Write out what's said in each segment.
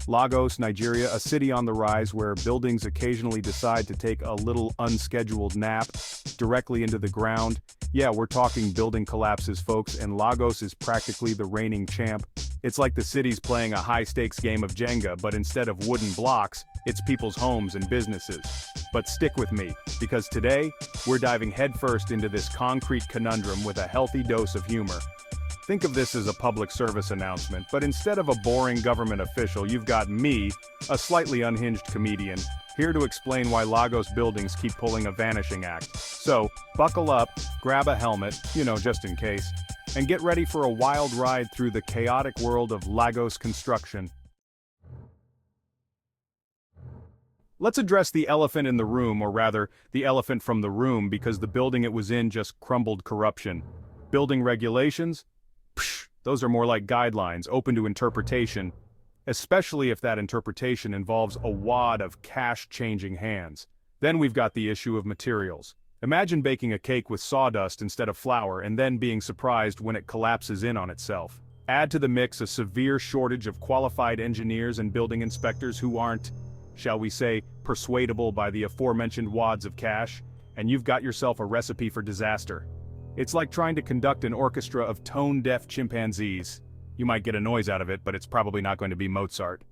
Lagos, Nigeria, a city on the rise where buildings occasionally decide to take a little unscheduled nap directly into the ground. Yeah, we're talking building collapses, folks, and Lagos is practically the reigning champ. It's like the city's playing a high-stakes game of Jenga, but instead of wooden blocks, it's people's homes and businesses. But stick with me, because today, we're diving headfirst into this concrete conundrum with a healthy dose of humor. Think of this as a public service announcement, but instead of a boring government official, you've got me, a slightly unhinged comedian, here to explain why Lagos buildings keep pulling a vanishing act. So, buckle up, grab a helmet, just in case, and get ready for a wild ride through the chaotic world of Lagos construction. Let's address the elephant in the room, or rather, the elephant from the room, because the building it was in just crumbled corruption. Building regulations? Psh, those are more like guidelines, open to interpretation, especially if that interpretation involves a wad of cash-changing hands. Then we've got the issue of materials. Imagine baking a cake with sawdust instead of flour and then being surprised when it collapses in on itself. Add to the mix a severe shortage of qualified engineers and building inspectors who aren't, shall we say, persuadable by the aforementioned wads of cash, and you've got yourself a recipe for disaster. It's like trying to conduct an orchestra of tone-deaf chimpanzees. You might get a noise out of it, but it's probably not going to be Mozart.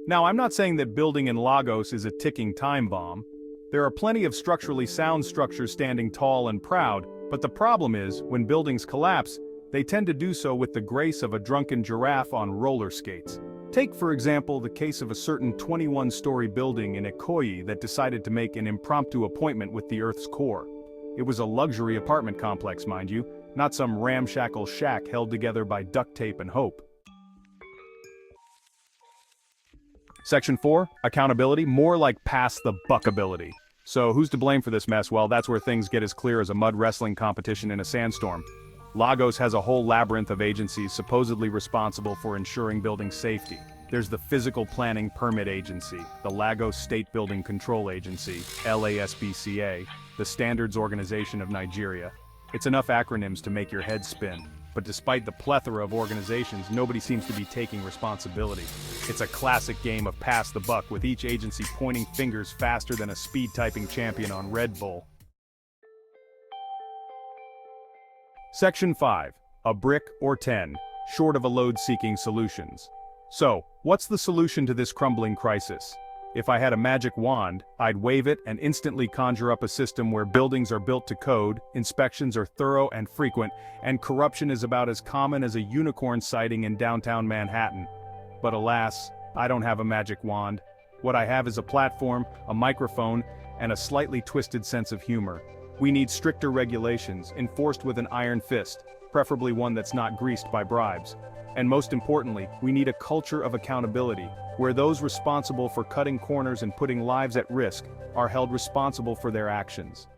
Now, I'm not saying that building in Lagos is a ticking time bomb. There are plenty of structurally sound structures standing tall and proud, but the problem is, when buildings collapse, they tend to do so with the grace of a drunken giraffe on roller skates. Take, for example, the case of a certain 21-story building in Ikoyi that decided to make an impromptu appointment with the Earth's core. It was a luxury apartment complex, mind you, not some ramshackle shack held together by duct tape and hope. Section 4, accountability, more like pass the buck ability. So who's to blame for this mess? Well, that's where things get as clear as a mud wrestling competition in a sandstorm. Lagos has a whole labyrinth of agencies supposedly responsible for ensuring building safety. There's the Physical Planning Permit Agency, the Lagos State Building Control Agency, LASBCA, the Standards Organization of Nigeria. It's enough acronyms to make your head spin. But despite the plethora of organizations, nobody seems to be taking responsibility. It's a classic game of pass the buck, with each agency pointing fingers faster than a speed-typing champion on Red Bull. Section 5. A brick or 10, short of a load-seeking solutions. So, what's the solution to this crumbling crisis? If I had a magic wand, I'd wave it and instantly conjure up a system where buildings are built to code, inspections are thorough and frequent, and corruption is about as common as a unicorn sighting in downtown Manhattan. But alas, I don't have a magic wand. What I have is a platform, a microphone, and a slightly twisted sense of humor. We need stricter regulations, enforced with an iron fist, preferably one that's not greased by bribes. And most importantly, we need a culture of accountability, where those responsible for cutting corners and putting lives at risk are held responsible for their actions.